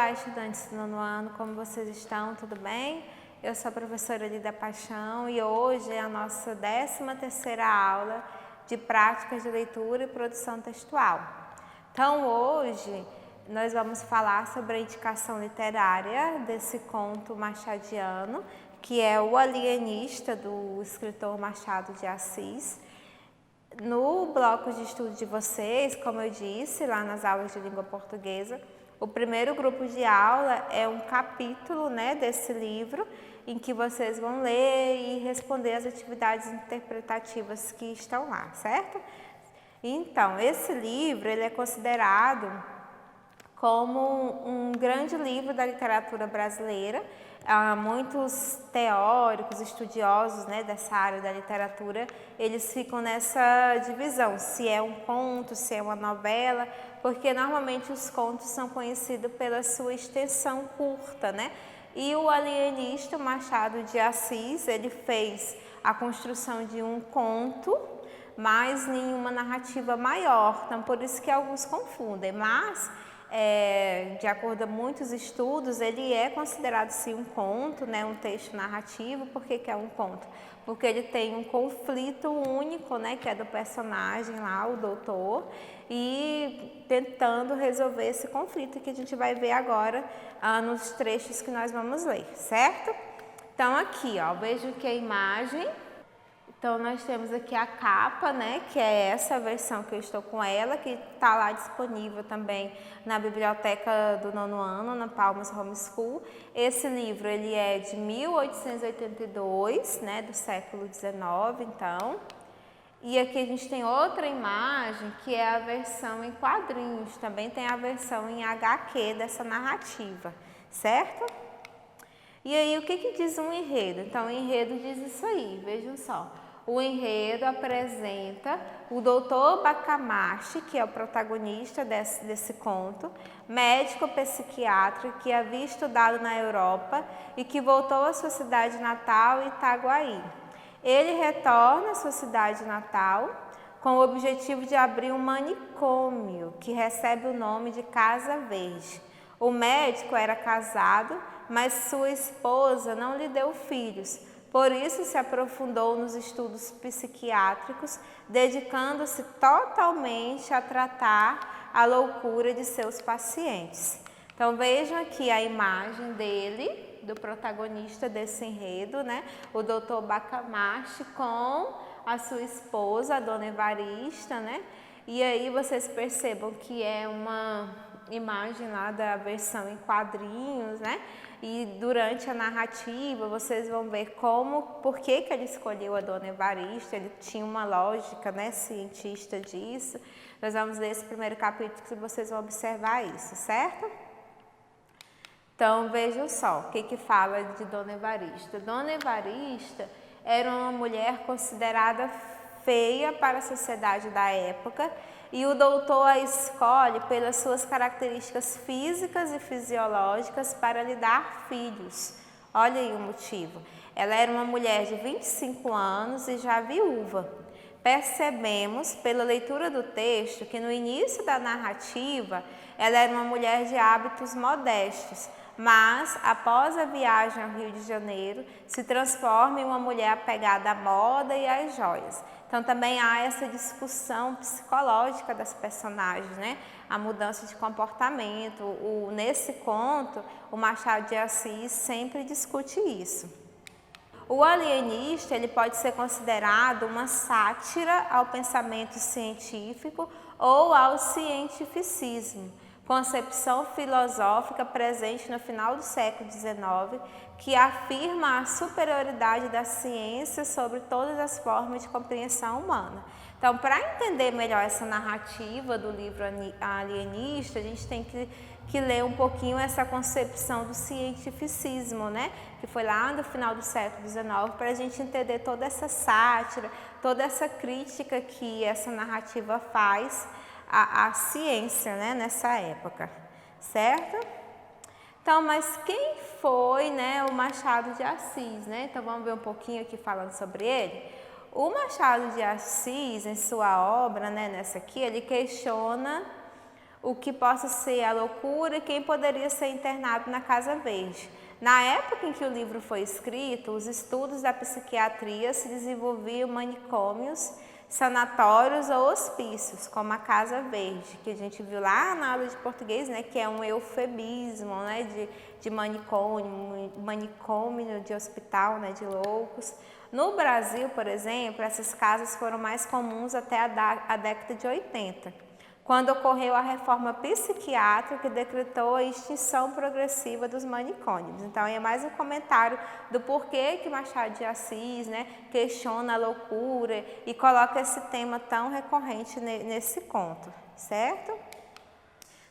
Olá, estudantes do nono ano, como vocês estão? Tudo bem? Eu sou a professora Lida Paixão e hoje é a nossa 13ª aula de práticas de leitura e produção textual. Então, hoje nós vamos falar sobre a indicação literária desse conto machadiano, que é O Alienista, do escritor Machado de Assis. No bloco de estudo de vocês, como eu disse, lá nas aulas de língua portuguesa, o primeiro grupo de aula é um capítulo, desse livro, em que vocês vão ler e responder as atividades interpretativas que estão lá, certo? Então, esse livro ele é considerado como um grande livro da literatura brasileira. Muitos teóricos, estudiosos dessa área da literatura, eles ficam nessa divisão, se é um conto, se é uma novela, porque normalmente os contos são conhecidos pela sua extensão curta, E o Alienista, Machado de Assis, ele fez a construção de um conto, mas nenhuma narrativa maior, então por isso que alguns confundem, mas de acordo a muitos estudos, ele é considerado sim um conto, um texto narrativo. Por que é um conto? Porque ele tem um conflito único, que é do personagem lá, o doutor, e tentando resolver esse conflito que a gente vai ver agora nos trechos que nós vamos ler, certo? Então aqui, vejo que a imagem... Então, nós temos aqui a capa, que é essa versão que eu estou com ela, que está lá disponível também na biblioteca do nono ano, na Palmas Homeschool. Esse livro, ele é de 1882, do século XIX, então. E aqui a gente tem outra imagem, que é a versão em quadrinhos, também tem a versão em HQ dessa narrativa, certo? E aí, o que diz um enredo? Então, o enredo diz isso aí, vejam só. O enredo apresenta o doutor Bacamachi, que é o protagonista desse conto, médico psiquiatra que havia estudado na Europa e que voltou à sua cidade natal, Itaguaí. Ele retorna à sua cidade natal com o objetivo de abrir um manicômio, que recebe o nome de Casa Verde. O médico era casado, mas sua esposa não lhe deu filhos. Por isso, se aprofundou nos estudos psiquiátricos, dedicando-se totalmente a tratar a loucura de seus pacientes. Então, vejam aqui a imagem dele, do protagonista desse enredo, o doutor Bacamachi com a sua esposa, a dona Evarista, E aí vocês percebam que é uma imagem lá da versão em quadrinhos, E durante a narrativa vocês vão ver por que ele escolheu a dona Evarista. Ele tinha uma lógica, cientista disso. Nós vamos ler esse primeiro capítulo que vocês vão observar isso, certo? Então vejam só o que fala de dona Evarista. Dona Evarista era uma mulher considerada feia para a sociedade da época, e o doutor a escolhe pelas suas características físicas e fisiológicas para lhe dar filhos. Olha aí o motivo. Ela era uma mulher de 25 anos e já viúva. Percebemos, pela leitura do texto, que no início da narrativa ela era uma mulher de hábitos modestos, mas, após a viagem ao Rio de Janeiro, se transforma em uma mulher apegada à moda e às joias. Então, também há essa discussão psicológica das personagens, A mudança de comportamento. Nesse conto, o Machado de Assis sempre discute isso. O Alienista, ele pode ser considerado uma sátira ao pensamento científico ou ao cientificismo, concepção filosófica presente no final do século XIX, que afirma a superioridade da ciência sobre todas as formas de compreensão humana. Então, para entender melhor essa narrativa do livro Alienista, a gente tem que ler um pouquinho essa concepção do cientificismo, que foi lá no final do século XIX, para a gente entender toda essa sátira, toda essa crítica que essa narrativa faz à ciência, nessa época, certo? Então, mas quem foi, o Machado de Assis, Então, vamos ver um pouquinho aqui falando sobre ele. O Machado de Assis, em sua obra, nessa aqui, ele questiona o que possa ser a loucura e quem poderia ser internado na Casa Verde. Na época em que o livro foi escrito, os estudos da psiquiatria se desenvolviam em manicômios, sanatórios ou hospícios, como a Casa Verde, que a gente viu lá na aula de português, né, que é um eufemismo, né, de manicômio, de hospital, né, de loucos. No Brasil, por exemplo, essas casas foram mais comuns até a década de 80, quando ocorreu a reforma psiquiátrica que decretou a extinção progressiva dos manicômios. Então, é mais um comentário do porquê que Machado de Assis, né, questiona a loucura e coloca esse tema tão recorrente nesse conto, certo?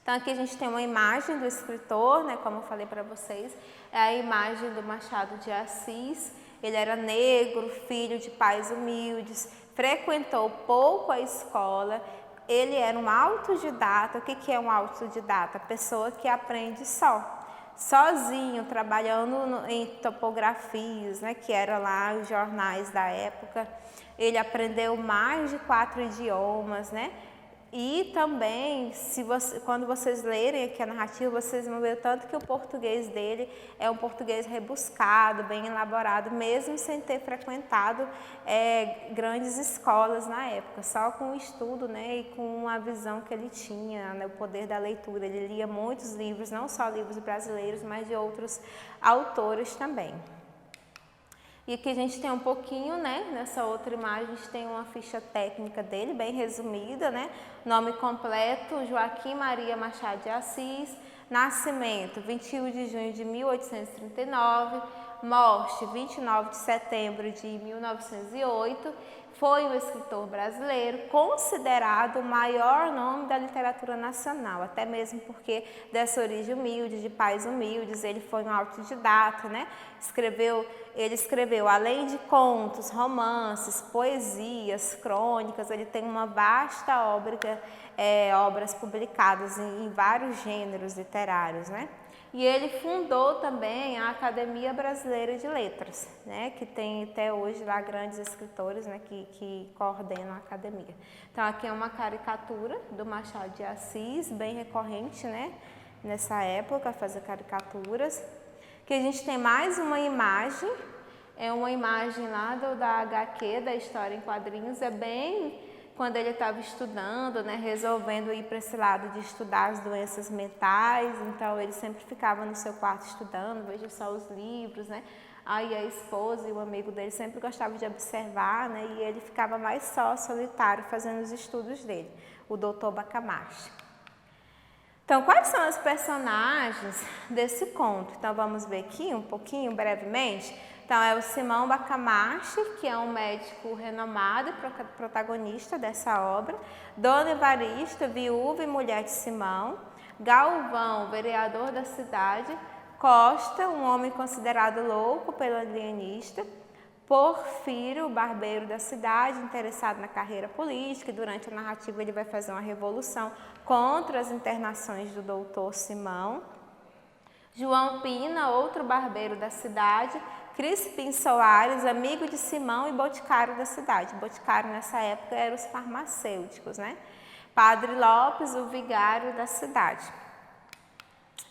Então, aqui a gente tem uma imagem do escritor, né, como eu falei para vocês, é a imagem do Machado de Assis. Ele era negro, filho de pais humildes, frequentou pouco a escola. Ele era um autodidata. O que é um autodidata? Pessoa que aprende sozinho, trabalhando em topografias, né, que eram lá os jornais da época. Ele aprendeu mais de 4 idiomas, né? E também, quando vocês lerem aqui a narrativa, vocês vão ver tanto que o português dele é um português rebuscado, bem elaborado, mesmo sem ter frequentado grandes escolas na época, só com o estudo, né, e com a visão que ele tinha, né, o poder da leitura. Ele lia muitos livros, não só livros brasileiros, mas de outros autores também. E aqui a gente tem um pouquinho, né, nessa outra imagem a gente tem uma ficha técnica dele, bem resumida, né, nome completo, Joaquim Maria Machado de Assis, nascimento, 21 de junho de 1839, morte, 29 de setembro de 1908, foi um escritor brasileiro considerado o maior nome da literatura nacional, até mesmo porque dessa origem humilde, de pais humildes, ele foi um autodidata, né? Ele escreveu, além de contos, romances, poesias, crônicas, ele tem uma vasta obras publicadas em vários gêneros literários, né? E ele fundou também a Academia Brasileira de Letras, né, que tem até hoje lá grandes escritores, né, que coordenam a academia. Então aqui é uma caricatura do Machado de Assis, bem recorrente, né, nessa época, fazer caricaturas. Que a gente tem mais uma imagem, é uma imagem lá da HQ, da História em Quadrinhos, é bem quando ele estava estudando, né, resolvendo ir para esse lado de estudar as doenças mentais, então ele sempre ficava no seu quarto estudando, veja só os livros, né, aí a esposa e o amigo dele sempre gostavam de observar, né, e ele ficava mais só, solitário, fazendo os estudos dele, o Dr. Bacamaarte. Então, quais são os personagens desse conto? Então, vamos ver aqui um pouquinho, brevemente. Então, é o Simão Bacamaarte, que é um médico renomado e protagonista dessa obra. Dona Evarista, viúva e mulher de Simão. Galvão, vereador da cidade. Costa, um homem considerado louco pelo alienista. Porfírio, o barbeiro da cidade, interessado na carreira política, e durante a narrativa ele vai fazer uma revolução contra as internações do doutor Simão. João Pina, outro barbeiro da cidade. Crispim Soares, amigo de Simão e boticário da cidade. Boticário nessa época eram os farmacêuticos, né? Padre Lopes, o vigário da cidade.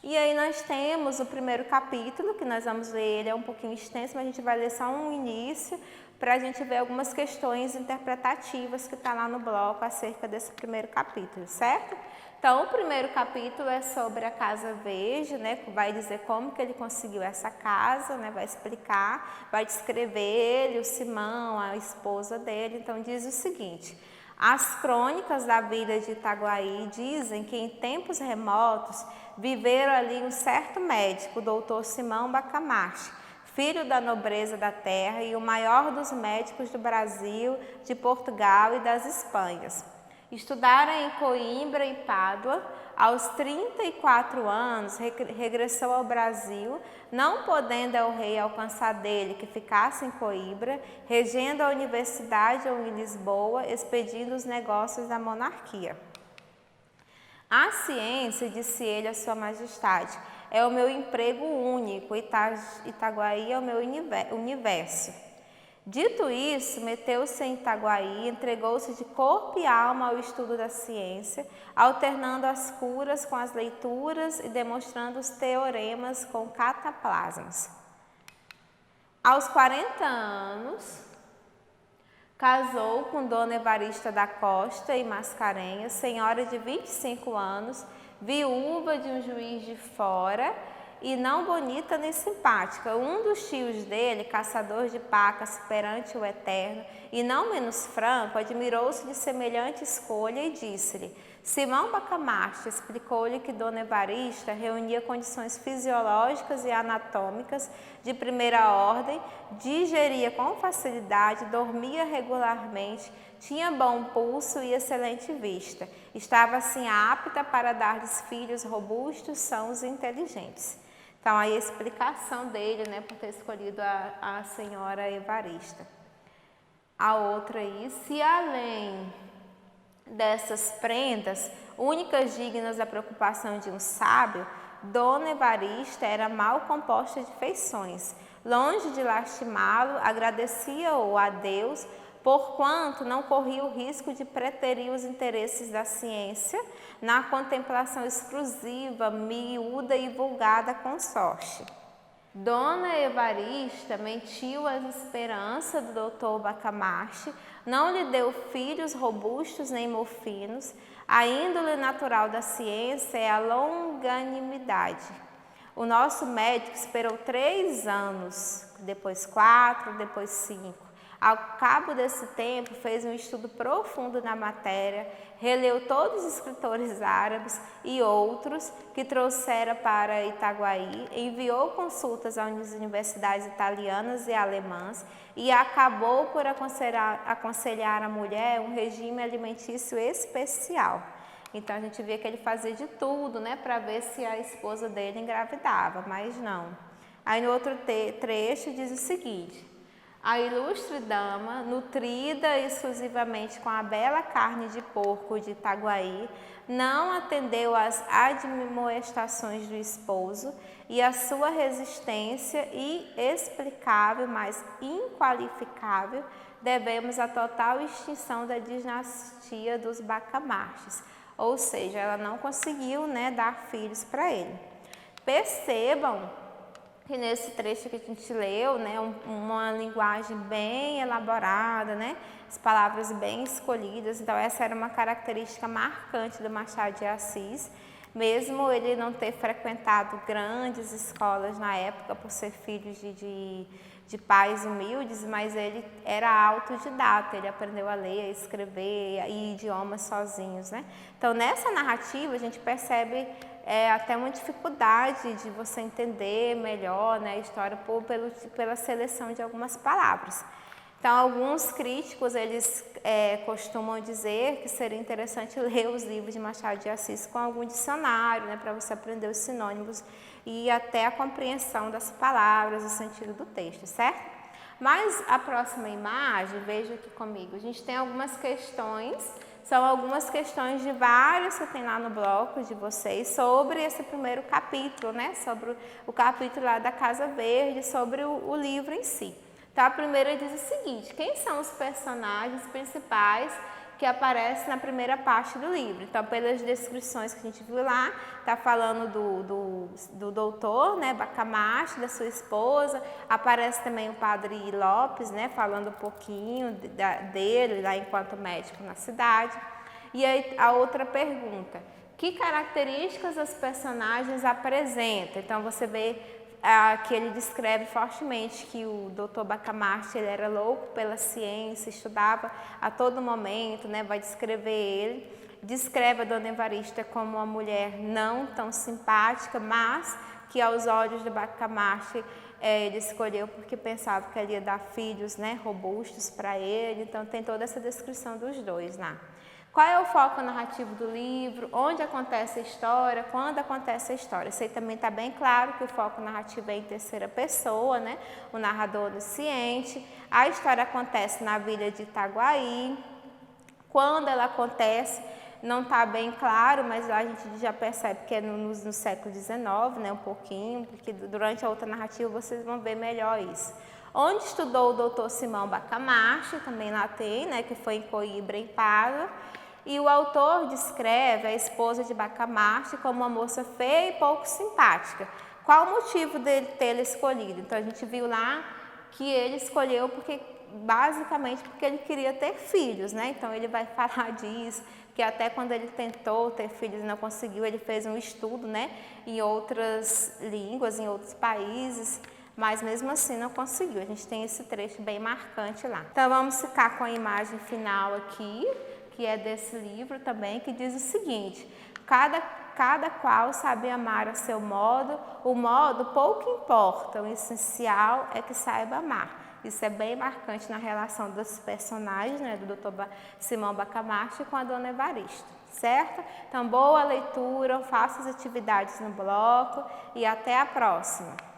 E aí nós temos o primeiro capítulo, que nós vamos ler, ele é um pouquinho extenso, mas a gente vai ler só um início, para a gente ver algumas questões interpretativas que está lá no bloco acerca desse primeiro capítulo, certo? Então, o primeiro capítulo é sobre a Casa Verde, né? Vai dizer como que ele conseguiu essa casa, né? Vai explicar, vai descrever ele, o Simão, a esposa dele. Então, diz o seguinte: as crônicas da vida de Itaguaí dizem que em tempos remotos viveram ali um certo médico, o doutor Simão Bacamaarte, filho da nobreza da terra e o maior dos médicos do Brasil, de Portugal e das Espanhas. Estudara em Coimbra e Pádua. Aos 34 anos, regressou ao Brasil, não podendo o rei alcançar dele que ficasse em Coimbra, regendo a universidade ou em Lisboa, expedindo os negócios da monarquia. A ciência, disse ele a sua majestade, é o meu emprego único, Itaguaí é o meu universo. Dito isso, meteu-se em Itaguaí, entregou-se de corpo e alma ao estudo da ciência, alternando as curas com as leituras e demonstrando os teoremas com cataplasmas. Aos 40 anos, casou com Dona Evarista da Costa e Mascarenhas, senhora de 25 anos, viúva de um juiz de fora e não bonita nem simpática. Um dos tios dele, caçador de pacas perante o Eterno, e não menos franco, admirou-se de semelhante escolha e disse-lhe: Simão Bacamarte explicou-lhe que Dona Evarista reunia condições fisiológicas e anatômicas de primeira ordem, digeria com facilidade, dormia regularmente, tinha bom pulso e excelente vista. Estava assim apta para dar-lhes filhos robustos, sãos e inteligentes. Então, aí a explicação dele, né, por ter escolhido a senhora Evarista. A outra aí, se além dessas prendas, únicas dignas da preocupação de um sábio, Dona Evarista era mal composta de feições. Longe de lastimá-lo, agradecia-o a Deus, porquanto não corria o risco de preterir os interesses da ciência na contemplação exclusiva, miúda e vulgar da consorte. Dona Evarista mentiu às esperanças do doutor Bacamarte, não lhe deu filhos robustos nem mofinos. A índole natural da ciência é a longanimidade. O nosso médico esperou 3 anos, depois 4, depois 5. Ao cabo desse tempo, fez um estudo profundo na matéria, releu todos os escritores árabes e outros que trouxera para Itaguaí, enviou consultas às universidades italianas e alemãs e acabou por aconselhar a mulher um regime alimentício especial. Então, a gente vê que ele fazia de tudo, né, para ver se a esposa dele engravidava, mas não. Aí, no outro trecho, diz o seguinte: a ilustre dama, nutrida exclusivamente com a bela carne de porco de Itaguaí, não atendeu às admoestações do esposo e a sua resistência inexplicável, mas inqualificável, devemos à total extinção da dinastia dos Bacamartes. Ou seja, ela não conseguiu, né, dar filhos para ele. Percebam que nesse trecho que a gente leu, né, uma linguagem bem elaborada, né, as palavras bem escolhidas. Então, essa era uma característica marcante do Machado de Assis, mesmo ele não ter frequentado grandes escolas na época, por ser filho de pais humildes, mas ele era autodidata, ele aprendeu a ler, a escrever e idiomas sozinhos, né? Então, nessa narrativa, a gente percebe até uma dificuldade de você entender melhor, né, a história pela seleção de algumas palavras. Então, alguns críticos, eles costumam dizer que seria interessante ler os livros de Machado de Assis com algum dicionário, né, para você aprender os sinônimos e até a compreensão das palavras, o sentido do texto, certo? Mas a próxima imagem, veja aqui comigo, a gente tem algumas questões. São algumas questões de várias que tem lá no bloco de vocês sobre esse primeiro capítulo, né? Sobre o capítulo lá da Casa Verde, sobre o livro em si. Então, a primeira diz o seguinte: quem são os personagens principais que aparecem na primeira parte do livro? Então, pelas descrições que a gente viu lá, está falando do doutor, né, Bacamarte, da sua esposa, aparece também o padre Lopes, né, falando um pouquinho dele lá enquanto médico na cidade. E aí a outra pergunta: que características os personagens apresentam? Então, você vê que ele descreve fortemente que o doutor Bacamarte, ele era louco pela ciência, estudava a todo momento, né? Vai descrever ele. Descreve a Dona Evarista como uma mulher não tão simpática, mas que aos olhos do Bacamarte ele escolheu porque pensava que ele ia dar filhos, né, robustos para ele. Então, tem toda essa descrição dos dois lá. Qual é o foco narrativo do livro? Onde acontece a história? Quando acontece a história? Isso aí também está bem claro que o foco narrativo é em terceira pessoa, né? O narrador onisciente. A história acontece na vila de Itaguaí. Quando ela acontece, não está bem claro, mas lá a gente já percebe que é no século XIX, né, um pouquinho, porque durante a outra narrativa vocês vão ver melhor isso. Onde estudou o doutor Simão Bacamarte, também lá tem, né, que foi em Coimbra, em Pádua, e o autor descreve a esposa de Bacamarte como uma moça feia e pouco simpática. Qual o motivo dele tê-la escolhido? Então a gente viu lá que ele escolheu basicamente porque ele queria ter filhos, né? Então ele vai falar disso, que até quando ele tentou ter filhos e não conseguiu, ele fez um estudo, né, em outras línguas, em outros países, mas mesmo assim não conseguiu. A gente tem esse trecho bem marcante lá. Então vamos ficar com a imagem final aqui, que é desse livro também, que diz o seguinte: cada qual sabe amar a seu modo, o modo pouco importa, o essencial é que saiba amar. Isso é bem marcante na relação dos personagens, né, do Dr. Simão Bacamarte com a Dona Evarista, certo? Então, boa leitura, faça as atividades no bloco e até a próxima!